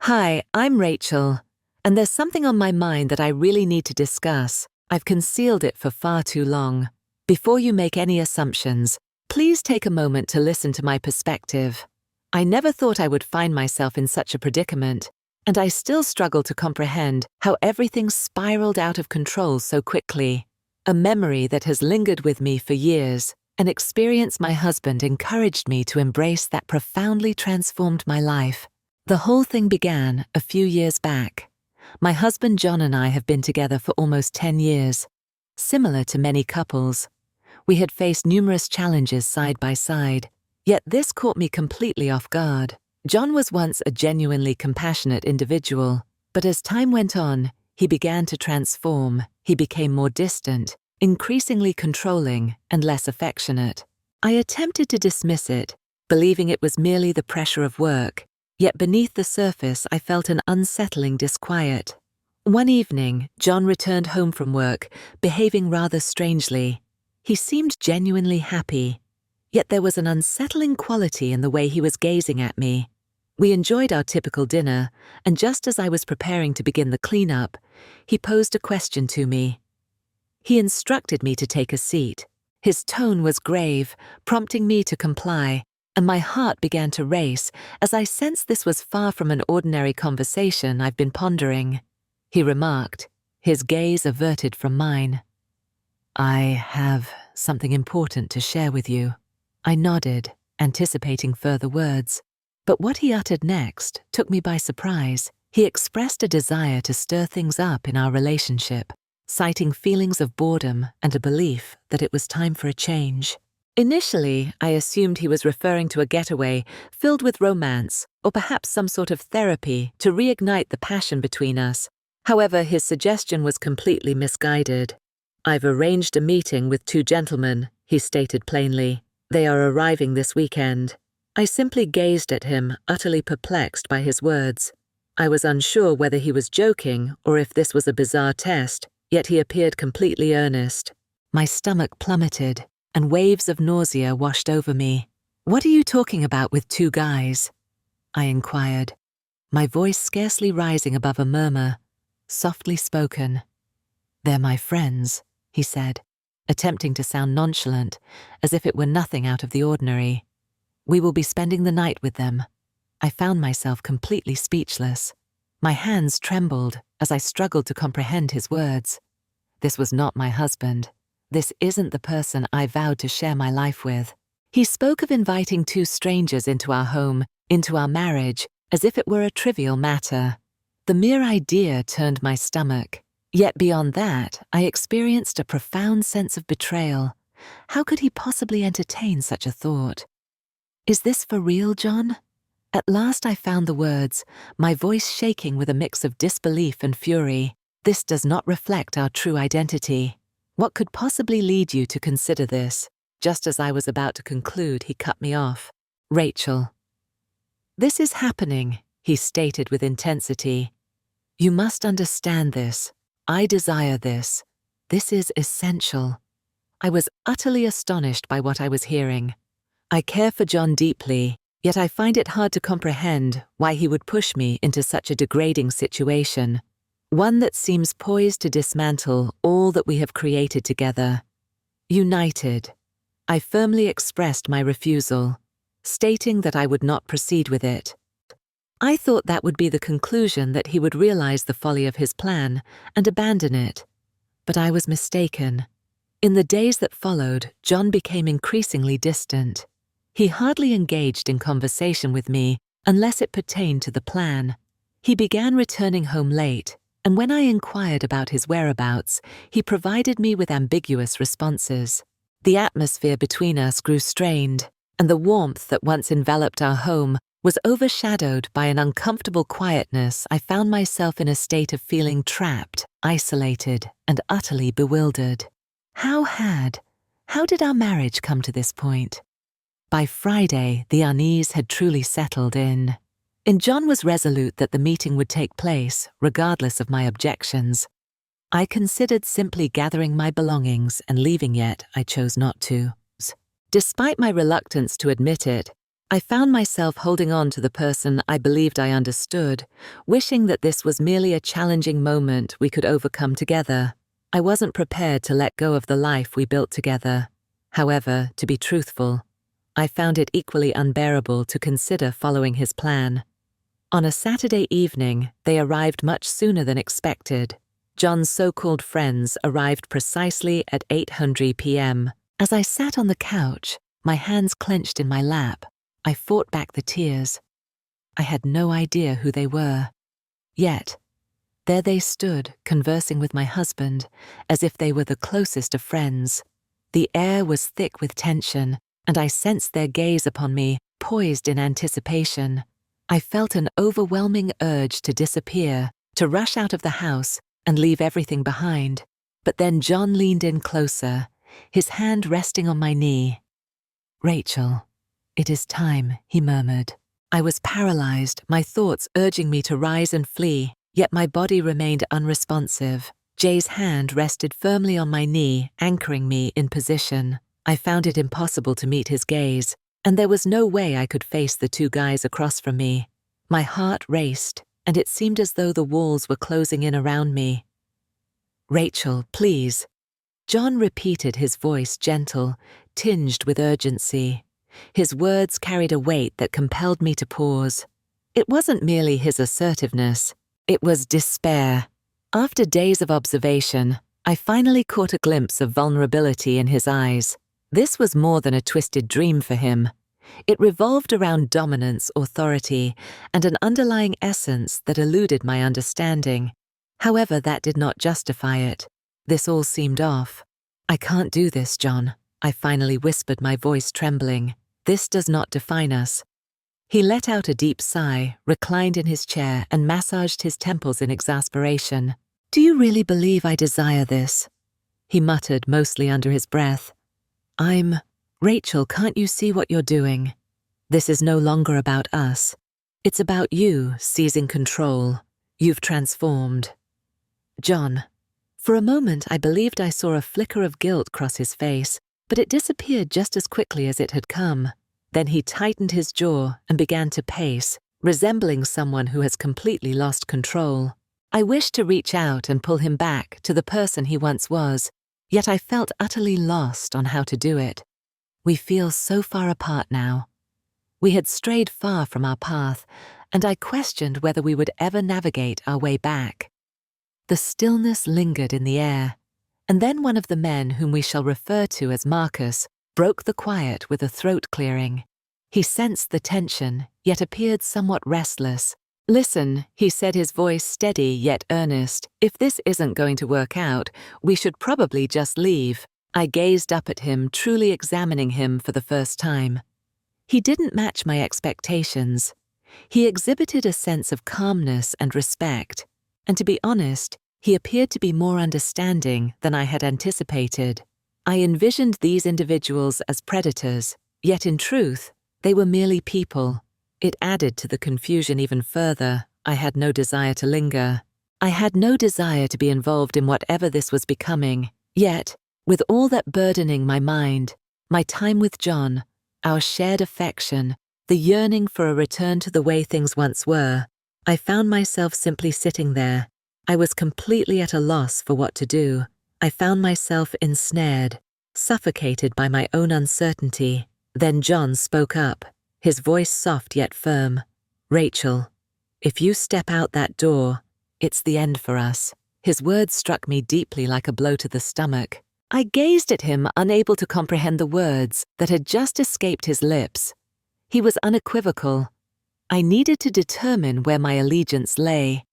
Hi, I'm Rachel, and there's something on my mind that I really need to discuss. I've concealed it for far too long. Before you make any assumptions, please take a moment to listen to my perspective. I never thought I would find myself in such a predicament, and I still struggle to comprehend how everything spiraled out of control so quickly. A memory that has lingered with me for years, an experience my husband encouraged me to embrace that profoundly transformed my life. The whole thing began a few years back. My husband John and I have been together for almost 10 years. Similar to many couples, we had faced numerous challenges side by side, yet this caught me completely off guard. John was once a genuinely compassionate individual, but as time went on, he began to transform. He became more distant, increasingly controlling, and less affectionate. I attempted to dismiss it, believing it was merely the pressure of work. Yet beneath the surface, I felt an unsettling disquiet. One evening, John returned home from work, behaving rather strangely. He seemed genuinely happy, yet there was an unsettling quality in the way he was gazing at me. We enjoyed our typical dinner, and just as I was preparing to begin the cleanup, he posed a question to me. He instructed me to take a seat. His tone was grave, prompting me to comply, and my heart began to race as I sensed this was far from an ordinary conversation I've been pondering. He remarked, his gaze averted from mine. "I have something important to share with you." I nodded, anticipating further words. But what he uttered next took me by surprise. He expressed a desire to stir things up in our relationship, citing feelings of boredom and a belief that it was time for a change. Initially, I assumed he was referring to a getaway filled with romance, or perhaps some sort of therapy to reignite the passion between us. However, his suggestion was completely misguided. "I've arranged a meeting with 2 gentlemen," he stated plainly. "They are arriving this weekend." I simply gazed at him, utterly perplexed by his words. I was unsure whether he was joking or if this was a bizarre test, yet he appeared completely earnest. My stomach plummeted, and waves of nausea washed over me. "What are you talking about with 2 guys?" I inquired, my voice scarcely rising above a murmur, softly spoken. "They're my friends," he said, attempting to sound nonchalant, as if it were nothing out of the ordinary. "We will be spending the night with them." I found myself completely speechless. My hands trembled as I struggled to comprehend his words. This was not my husband. This isn't the person I vowed to share my life with. He spoke of inviting 2 strangers into our home, into our marriage, as if it were a trivial matter. The mere idea turned my stomach. Yet beyond that, I experienced a profound sense of betrayal. How could he possibly entertain such a thought? "Is this for real, John?" At last I found the words, my voice shaking with a mix of disbelief and fury. "This does not reflect our true identity. What could possibly lead you to consider this?" Just as I was about to conclude, he cut me off. "Rachel, this is happening," he stated with intensity. "You must understand this. I desire this. This is essential." I was utterly astonished by what I was hearing. I care for John deeply, yet I find it hard to comprehend why he would push me into such a degrading situation. One that seems poised to dismantle all that we have created together. United, I firmly expressed my refusal, stating that I would not proceed with it. I thought that would be the conclusion, that he would realize the folly of his plan and abandon it. But I was mistaken. In the days that followed, John became increasingly distant. He hardly engaged in conversation with me unless it pertained to the plan. He began returning home late, and when I inquired about his whereabouts, he provided me with ambiguous responses. The atmosphere between us grew strained, and the warmth that once enveloped our home was overshadowed by an uncomfortable quietness. I found myself in a state of feeling trapped, isolated, and utterly bewildered. How did our marriage come to this point? By Friday, the unease had truly settled in. And John was resolute that the meeting would take place, regardless of my objections. I considered simply gathering my belongings and leaving, yet I chose not to. Despite my reluctance to admit it, I found myself holding on to the person I believed I understood, wishing that this was merely a challenging moment we could overcome together. I wasn't prepared to let go of the life we built together. However, to be truthful, I found it equally unbearable to consider following his plan. On a Saturday evening, they arrived much sooner than expected. John's so-called friends arrived precisely at 8:00 p.m. As I sat on the couch, my hands clenched in my lap, I fought back the tears. I had no idea who they were. Yet, there they stood, conversing with my husband, as if they were the closest of friends. The air was thick with tension, and I sensed their gaze upon me, poised in anticipation. I felt an overwhelming urge to disappear, to rush out of the house and leave everything behind. But then John leaned in closer, his hand resting on my knee. "Rachel, it is time," he murmured. I was paralyzed, my thoughts urging me to rise and flee, yet my body remained unresponsive. Jay's hand rested firmly on my knee, anchoring me in position. I found it impossible to meet his gaze, and there was no way I could face the two guys across from me. My heart raced, and it seemed as though the walls were closing in around me. "Rachel, please." John repeated, his voice gentle, tinged with urgency. His words carried a weight that compelled me to pause. It wasn't merely his assertiveness, it was despair. After days of observation, I finally caught a glimpse of vulnerability in his eyes. This was more than a twisted dream for him. It revolved around dominance, authority, and an underlying essence that eluded my understanding. However, that did not justify it. This all seemed off. "I can't do this, John," I finally whispered, my voice trembling. "This does not define us." He let out a deep sigh, reclined in his chair, and massaged his temples in exasperation. "Do you really believe I desire this?" he muttered, mostly under his breath. Rachel, can't you see what you're doing? This is no longer about us. It's about you seizing control. You've transformed." "John." For a moment, I believed I saw a flicker of guilt cross his face, but it disappeared just as quickly as it had come. Then he tightened his jaw and began to pace, resembling someone who has completely lost control. I wished to reach out and pull him back to the person he once was, yet I felt utterly lost on how to do it. We feel so far apart now. We had strayed far from our path, and I questioned whether we would ever navigate our way back. The stillness lingered in the air, and then one of the men whom we shall refer to as Marcus broke the quiet with a throat clearing. He sensed the tension, yet appeared somewhat restless. "Listen," he said, his voice steady yet earnest. "If this isn't going to work out, we should probably just leave." I gazed up at him, truly examining him for the first time. He didn't match my expectations. He exhibited a sense of calmness and respect, and to be honest, he appeared to be more understanding than I had anticipated. I envisioned these individuals as predators, yet in truth, they were merely people. It added to the confusion even further. I had no desire to linger. I had no desire to be involved in whatever this was becoming. Yet, with all that burdening my mind, my time with John, our shared affection, the yearning for a return to the way things once were, I found myself simply sitting there. I was completely at a loss for what to do. I found myself ensnared, suffocated by my own uncertainty. Then John spoke up, his voice soft yet firm. "Rachel, if you step out that door, it's the end for us." His words struck me deeply like a blow to the stomach. I gazed at him, unable to comprehend the words that had just escaped his lips. He was unequivocal. I needed to determine where my allegiance lay.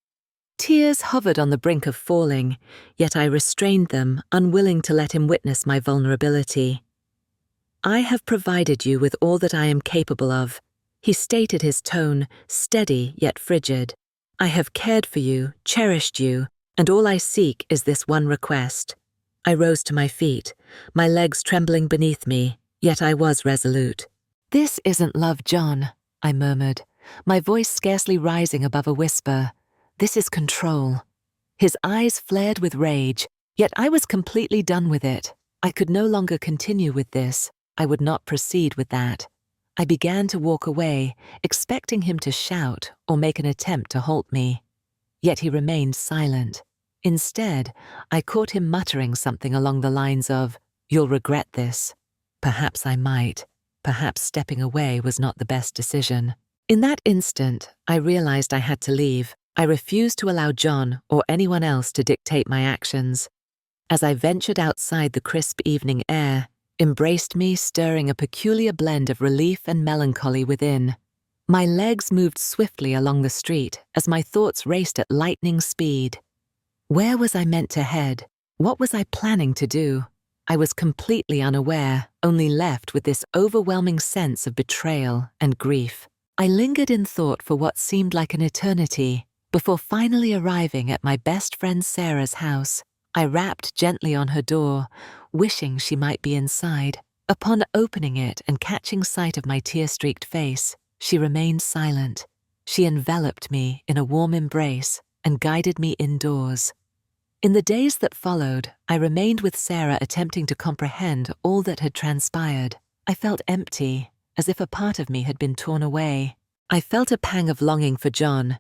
Tears hovered on the brink of falling, yet I restrained them, unwilling to let him witness my vulnerability. "I have provided you with all that I am capable of," he stated, his tone steady yet frigid. "I have cared for you, cherished you, and all I seek is this one request." I rose to my feet, my legs trembling beneath me, yet I was resolute. "This isn't love, John," I murmured, my voice scarcely rising above a whisper. "This is control." His eyes flared with rage, yet I was completely done with it. I could no longer continue with this. I would not proceed with that. I began to walk away, expecting him to shout or make an attempt to halt me. Yet he remained silent. Instead, I caught him muttering something along the lines of, "You'll regret this." Perhaps I might. Perhaps stepping away was not the best decision. In that instant, I realized I had to leave. I refused to allow John or anyone else to dictate my actions. As I ventured outside, the crisp evening air embraced me, stirring a peculiar blend of relief and melancholy within. My legs moved swiftly along the street as my thoughts raced at lightning speed. Where was I meant to head? What was I planning to do? I was completely unaware, only left with this overwhelming sense of betrayal and grief. I lingered in thought for what seemed like an eternity before finally arriving at my best friend Sarah's house. I rapped gently on her door, wishing she might be inside. Upon opening it and catching sight of my tear-streaked face, she remained silent. She enveloped me in a warm embrace and guided me indoors. In the days that followed, I remained with Sarah, attempting to comprehend all that had transpired. I felt empty, as if a part of me had been torn away. I felt a pang of longing for John,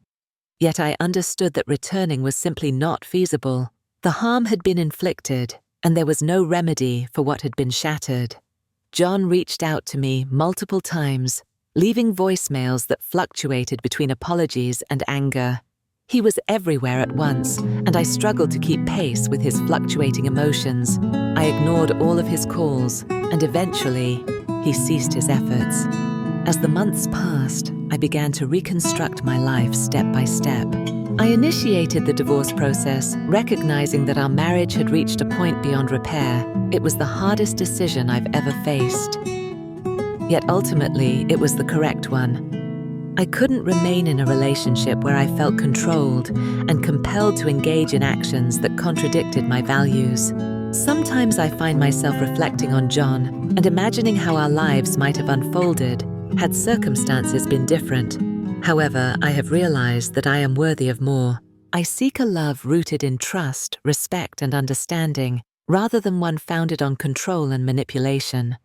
yet I understood that returning was simply not feasible. The harm had been inflicted, and there was no remedy for what had been shattered. John reached out to me multiple times, leaving voicemails that fluctuated between apologies and anger. He was everywhere at once, and I struggled to keep pace with his fluctuating emotions. I ignored all of his calls, and eventually, he ceased his efforts. As the months passed, I began to reconstruct my life step by step. I initiated the divorce process, recognizing that our marriage had reached a point beyond repair. It was the hardest decision I've ever faced. Yet ultimately, it was the correct one. I couldn't remain in a relationship where I felt controlled and compelled to engage in actions that contradicted my values. Sometimes I find myself reflecting on John and imagining how our lives might have unfolded had circumstances been different. However, I have realized that I am worthy of more. I seek a love rooted in trust, respect, and understanding, rather than one founded on control and manipulation.